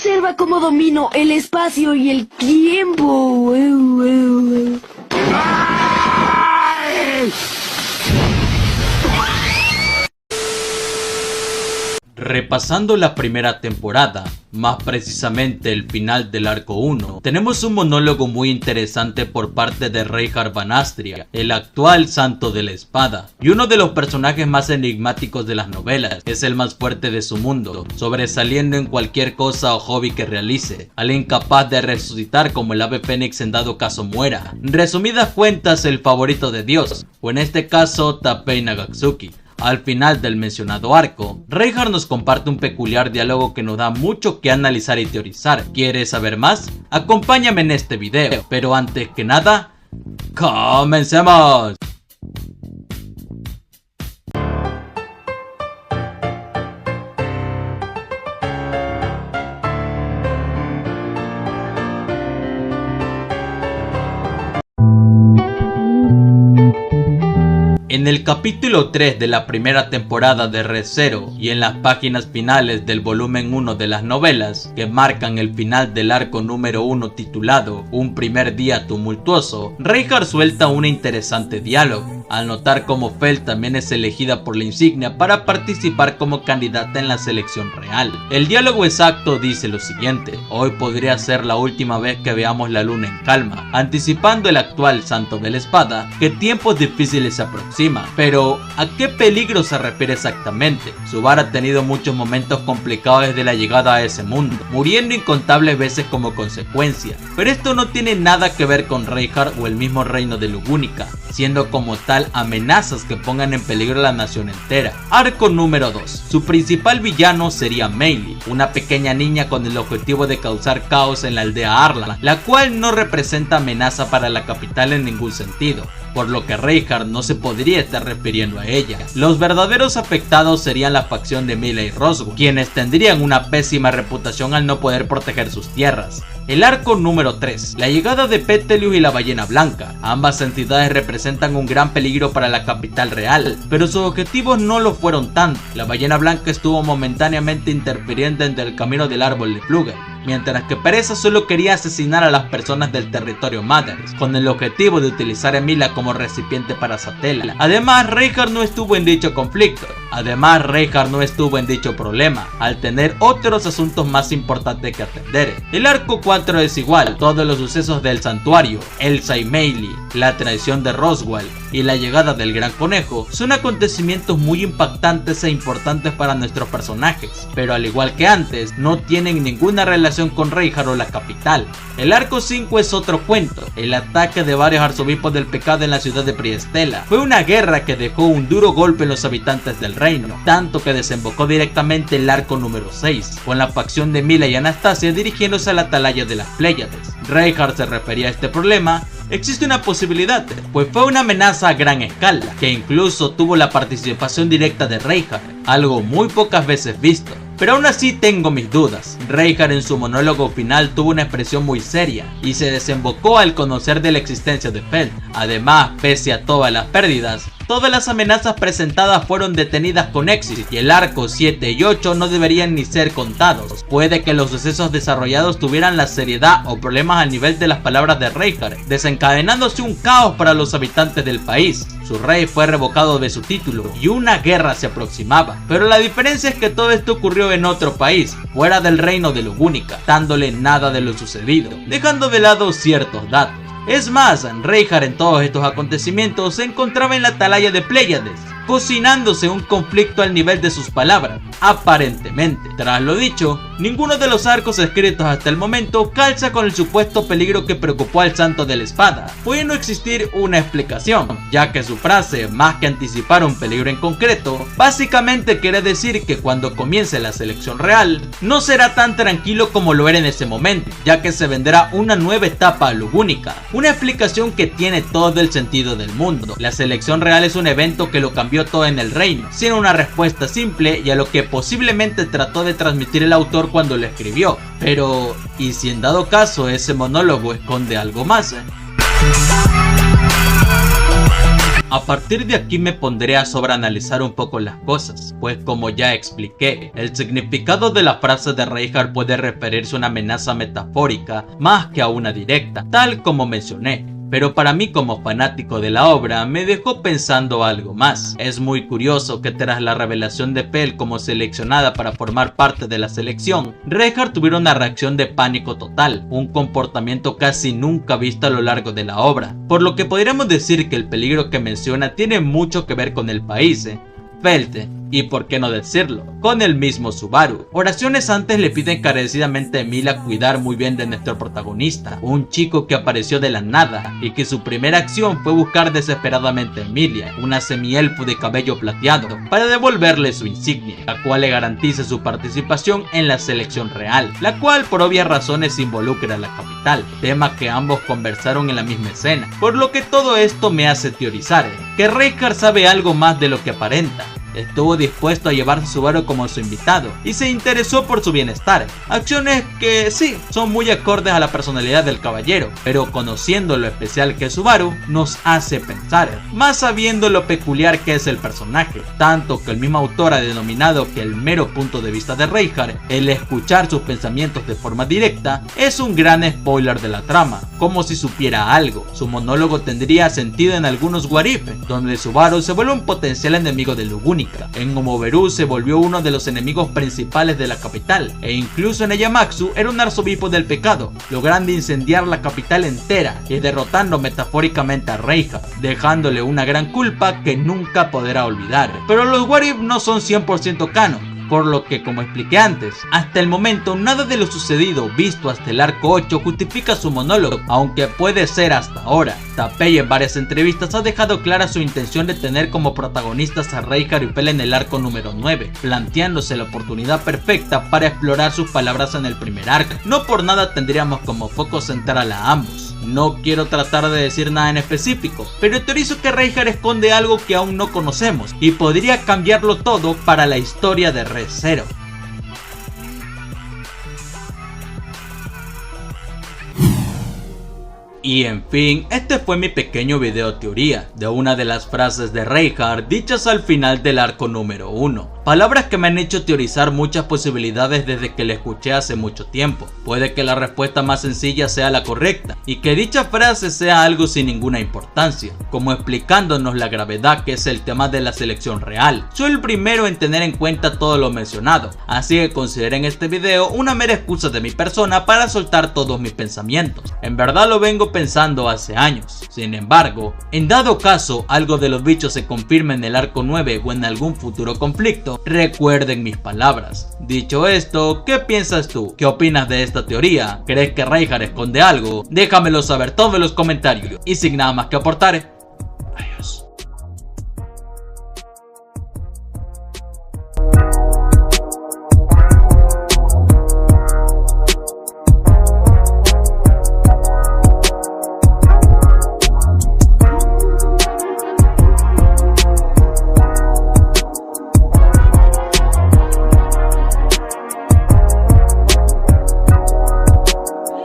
Observa cómo domino el espacio y el tiempo. Repasando la primera temporada, más precisamente el final del arco 1, tenemos un monólogo muy interesante por parte de Reinhardt van Astria, el actual Santo de la Espada, y uno de los personajes más enigmáticos de las novelas. Es el más fuerte de su mundo, sobresaliendo en cualquier cosa o hobby que realice, al incapaz de resucitar como el ave fénix en dado caso muera. En resumidas cuentas, el favorito de Dios, o en este caso Tapei Nagatsuki. Al final del mencionado arco, Reinhardt nos comparte un peculiar diálogo que nos da mucho que analizar y teorizar. ¿Quieres saber más? Acompáñame en este video, pero antes que nada, ¡comencemos! En el capítulo 3 de la primera temporada de Re:Zero y en las páginas finales del volumen 1 de las novelas, que marcan el final del arco número 1 titulado Un primer día tumultuoso, Reinhardt suelta un interesante diálogo, al notar cómo Fel también es elegida por la insignia para participar como candidata en la selección real. El diálogo exacto dice lo siguiente: hoy podría ser la última vez que veamos la luna en calma, anticipando el actual Santo de la Espada que tiempos difíciles se aproximan. Pero, ¿a qué peligro se refiere exactamente? Su bar ha tenido muchos momentos complicados desde la llegada a ese mundo, muriendo incontables veces como consecuencia. Pero esto no tiene nada que ver con Reinhardt o el mismo reino de Lugúnica, siendo como tal amenazas que pongan en peligro a la nación entera. Arco número 2. Su principal villano sería Meili, una pequeña niña con el objetivo de causar caos en la aldea Arla, la cual no representa amenaza para la capital en ningún sentido, por lo que Reinhardt no se podría estar refiriendo a ella. Los verdaderos afectados serían la facción de Mila y Roswell, quienes tendrían una pésima reputación al no poder proteger sus tierras. El arco número 3. La llegada de Petelius y la ballena blanca. Ambas entidades representan un gran peligro para la capital real, pero sus objetivos no lo fueron tanto. La ballena blanca estuvo momentáneamente interfiriendo entre el camino del árbol de Flugel, mientras que Pereza solo quería asesinar a las personas del territorio Mothers, con el objetivo de utilizar a Mila como recipiente para Satella. Además, Reinhardt no estuvo en dicho conflicto. Problema, al tener otros asuntos más importantes que atender. El arco 4 es igual. Todos los sucesos del santuario, Elsa y Meili, la traición de Roswell y la llegada del Gran Conejo son acontecimientos muy impactantes e importantes para nuestros personajes, pero al igual que antes, no tienen ninguna relación con Reinhardt o la capital. El arco 5 es otro cuento. El ataque de varios arzobispos del pecado en la ciudad de Priestella fue una guerra que dejó un duro golpe en los habitantes del reino, tanto que desembocó directamente el arco número 6, con la facción de Mila y Anastasia dirigiéndose a la atalaya de las Pléyades. Reinhardt se refería a este problema. Existe una posibilidad, pues fue una amenaza a gran escala, que incluso tuvo la participación directa de Reinhardt, algo muy pocas veces visto. Pero aún así tengo mis dudas. Reinhardt en su monólogo final tuvo una expresión muy seria y se desembocó al conocer de la existencia de Fel. Además, pese a todas las pérdidas, todas las amenazas presentadas fueron detenidas con éxito y el arco 7 y 8 no deberían ni ser contados. Puede que los sucesos desarrollados tuvieran la seriedad o problemas al nivel de las palabras de Reinhardt, desencadenándose un caos para los habitantes del país. Su rey fue revocado de su título y una guerra se aproximaba. Pero la diferencia es que todo esto ocurrió en otro país, fuera del reino de Lugúnica, dándole nada de lo sucedido, dejando de lado ciertos datos. Es más, Reinhardt en todos estos acontecimientos se encontraba en la atalaya de Pléyades, cocinándose un conflicto al nivel de sus palabras, aparentemente. Tras lo dicho, ninguno de los arcos escritos hasta el momento calza con el supuesto peligro que preocupó al Santo de la Espada, pudiendo existir una explicación, ya que su frase, más que anticipar un peligro en concreto, básicamente quiere decir que cuando comience la selección real, no será tan tranquilo como lo era en ese momento, ya que se vendrá una nueva etapa a Lugúnica, una explicación que tiene todo el sentido del mundo. La selección real es un evento que lo cambió todo en el reino, sin una respuesta simple y a lo que posiblemente trató de transmitir el autor cuando lo escribió. Pero, ¿y si en dado caso ese monólogo esconde algo más? A partir de aquí me pondré a sobreanalizar un poco las cosas, pues como ya expliqué, el significado de la frase de Reinhardt puede referirse a una amenaza metafórica más que a una directa, tal como mencioné. Pero para mí como fanático de la obra me dejó pensando algo más. Es muy curioso que tras la revelación de Pell como seleccionada para formar parte de la selección, Reinhardt tuviera una reacción de pánico total, un comportamiento casi nunca visto a lo largo de la obra, por lo que podríamos decir que el peligro que menciona tiene mucho que ver con el país, Felte, y por qué no decirlo, con el mismo Subaru. Oraciones antes le pide encarecidamente a Emilia cuidar muy bien de nuestro protagonista, un chico que apareció de la nada y que su primera acción fue buscar desesperadamente a Emilia, una semielfo de cabello plateado, para devolverle su insignia, la cual le garantice su participación en la selección real, la cual por obvias razones involucra a la capital, tema que ambos conversaron en la misma escena, por lo que todo esto me hace teorizar que Reinhardt sabe algo más de lo que aparenta. Estuvo dispuesto a llevarse a Subaru como su invitado y se interesó por su bienestar, acciones que sí, son muy acordes a la personalidad del caballero, pero conociendo lo especial que es Subaru, nos hace pensar, más sabiendo lo peculiar que es el personaje, tanto que el mismo autor ha denominado que el mero punto de vista de Reinhardt, el escuchar sus pensamientos de forma directa, es un gran spoiler de la trama, como si supiera algo. Su monólogo tendría sentido en algunos What If, donde Subaru se vuelve un potencial enemigo de Luguni. En Omoberu se volvió uno de los enemigos principales de la capital, e incluso en Ayamatsu era un arzobispo del pecado, logrando incendiar la capital entera y derrotando metafóricamente a Reinhardt, dejándole una gran culpa que nunca podrá olvidar. Pero los What If no son 100% canon, por lo que, como expliqué antes, hasta el momento nada de lo sucedido visto hasta el arco 8 justifica su monólogo, aunque puede ser hasta ahora. Tapei en varias entrevistas ha dejado clara su intención de tener como protagonistas a Reinhardt y Pell en el arco número 9, planteándose la oportunidad perfecta para explorar sus palabras en el primer arco. No por nada tendríamos como foco central a ambos. No quiero tratar de decir nada en específico, pero teorizo que Reinhardt esconde algo que aún no conocemos y podría cambiarlo todo para la historia de Re:Zero. Y en fin, este fue mi pequeño video teoría de una de las frases de Reinhardt dichas al final del arco número 1. Palabras que me han hecho teorizar muchas posibilidades desde que la escuché hace mucho tiempo. Puede que la respuesta más sencilla sea la correcta y que dicha frase sea algo sin ninguna importancia, como explicándonos la gravedad que es el tema de la selección real. Soy el primero en tener en cuenta todo lo mencionado, así que consideren este video una mera excusa de mi persona para soltar todos mis pensamientos. En verdad lo vengo pensando hace años. Sin embargo, en dado caso algo de los bichos se confirme en el arco 9 o en algún futuro conflicto, recuerden mis palabras. Dicho esto, ¿qué piensas tú? ¿Qué opinas de esta teoría? ¿Crees que Reinhardt esconde algo? Déjamelo saber todo en los comentarios. Y sin nada más que aportar, adiós.